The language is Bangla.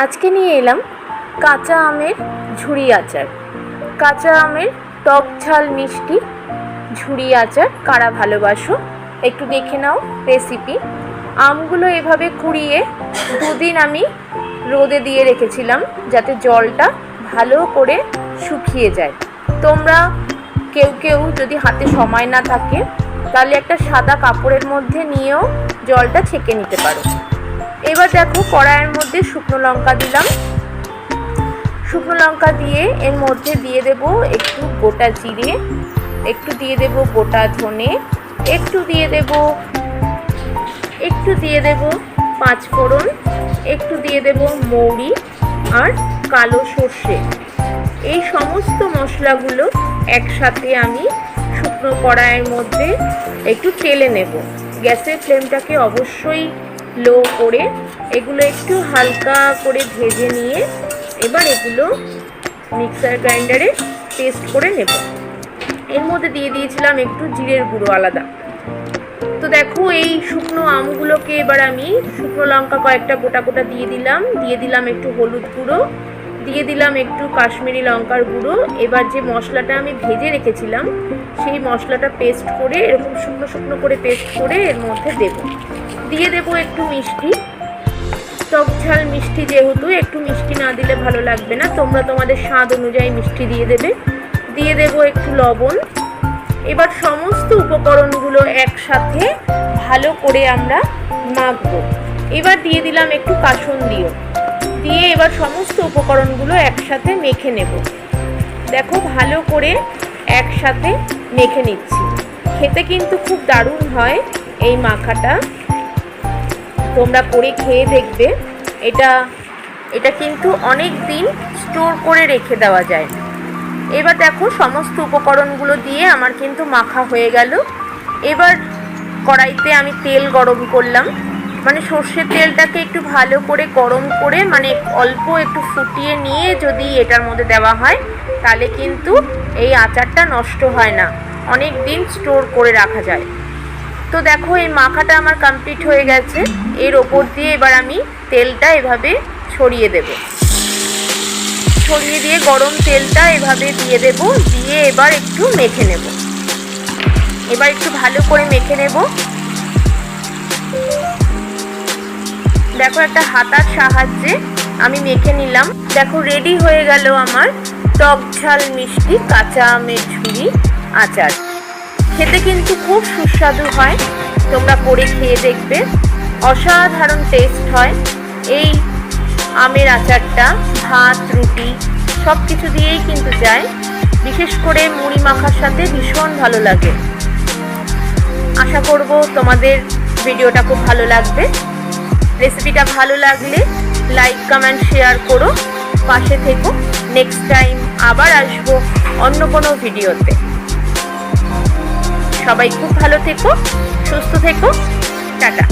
আজকে নিয়ে এলাম কাঁচা আমের ঝুড়ি আচার। কাঁচা আমের টক ঝাল মিষ্টি ঝুড়ি আচার কারা ভালোবাসো একটু দেখে নাও রেসিপি। আমগুলো এভাবে কুড়িয়ে দুদিন আমি রোদে দিয়ে রেখেছিলাম যাতে জলটা ভালো করে শুকিয়ে যায়। তোমরা কেউ কেউ যদি হাতে সময় না থাকে তাহলে একটা সাদা কাপড়ের মধ্যে নিয়েও জলটা ছেঁকে নিতে পারো। এবার দেখো কড়াইয়ের মধ্যে শুকনো লঙ্কা দিলাম। শুকনো লঙ্কা দিয়ে এর মধ্যে দিয়ে দেব একটু গোটা জিরে, একটু দিয়ে দেব গোটা ধনে, একটু দিয়ে দেব পাঁচফোড়ন, একটু দিয়ে দেব মৌরি আর কালো সর্ষে। এই সমস্ত মশলাগুলো একসাথে আমি শুকনো কড়াইয়ের মধ্যে একটু তেলে নেব। গ্যাসের ফ্লেমটাকে অবশ্যই লো করে এগুলো একটু হালকা করে ভেজে নিয়ে এবার এগুলো মিক্সার গ্রাইন্ডারে পেস্ট করে নেব। এর মধ্যে দিয়ে দিয়েছিলাম একটু জিরের গুঁড়ো আলাদা। তো দেখো এই শুকনো আমগুলোকে এবার আমি শুকনো লঙ্কা কয়েকটা গোটা গোটা দিয়ে দিলাম একটু হলুদ গুঁড়ো, দিয়ে দিলাম একটু কাশ্মীরি লঙ্কার গুঁড়ো। এবার যে মশলাটা আমি ভেজে রেখেছিলাম সেই মশলাটা পেস্ট করে এরকম শুকনো শুকনো করে পেস্ট করে এর মধ্যে দিয়ে দেবো একটু মিষ্টি। টক ঝাল মিষ্টি যেহেতু একটু মিষ্টি না দিলে ভালো লাগবে না, তোমরা তোমাদের স্বাদ অনুযায়ী মিষ্টি দিয়ে দেবো একটু লবণ। এবার সমস্ত উপকরণগুলো একসাথে ভালো করে আমরা মাখবো। এবার দিয়ে দিলাম একটু কাসুন্দিও, দিয়ে এবার সমস্ত উপকরণগুলো একসাথে মেখে নেব। দেখো ভালো করে একসাথে মেখে নিচ্ছি। খেতে কিন্তু খুব দারুণ হয় এই মাখাটা, তোমরা করে খেয়ে দেখবে। এটা কিন্তু অনেক দিন স্টোর করে রেখে দেওয়া যায়। এবার দেখো সমস্ত উপকরণগুলো দিয়ে আমার কিন্তু মাখা হয়ে গেল। এবার কড়াইতে আমি তেল গরম করলাম, মানে সর্ষের তেলটাকে একটু ভালো করে গরম করে মানে অল্প একটু ফুটিয়ে নিয়ে যদি এটার মধ্যে দেওয়া হয় তাহলে কিন্তু এই আচারটা নষ্ট হয় না, অনেক দিন স্টোর করে রাখা যায়। তো দেখো এই মাখাটা আমার কমপ্লিট হয়ে গেছে। এর ওপর দিয়ে এবার আমি তেলটা এভাবে ছড়িয়ে দিয়ে গরম তেলটা এভাবে দিয়ে এবার একটু মেখে নেব। এবার একটু ভালো করে মেখে নেব। দেখো একটা হাতার সাহায্যে আমি মেখে নিলাম। দেখো রেডি হয়ে গেল আমার টক ঝাল মিষ্টি কাঁচা আমের ঝুড়ি আচার। খেতে কিন্তু খুব সুস্বাদু হয়, তোমরা করে খেয়ে দেখবে, অসাধারণ টেস্ট হয়। এই আমের আচারটা ভাত রুটি সব কিছু দিয়েই কিন্তু যায়, বিশেষ করে মুড়ি মাখার সাথে ভীষণ ভালো লাগে। আশা করব তোমাদের ভিডিওটা খুব ভালো লাগবে। রেসিপিটা ভালো লাগলে লাইক কমেন্ট শেয়ার করো, পাশে থেকো। নেক্সট টাইম আবার আসবো অন্য কোনো ভিডিওতে। সবাই খুব ভালো থেকো, সুস্থ থেকো, টাটা।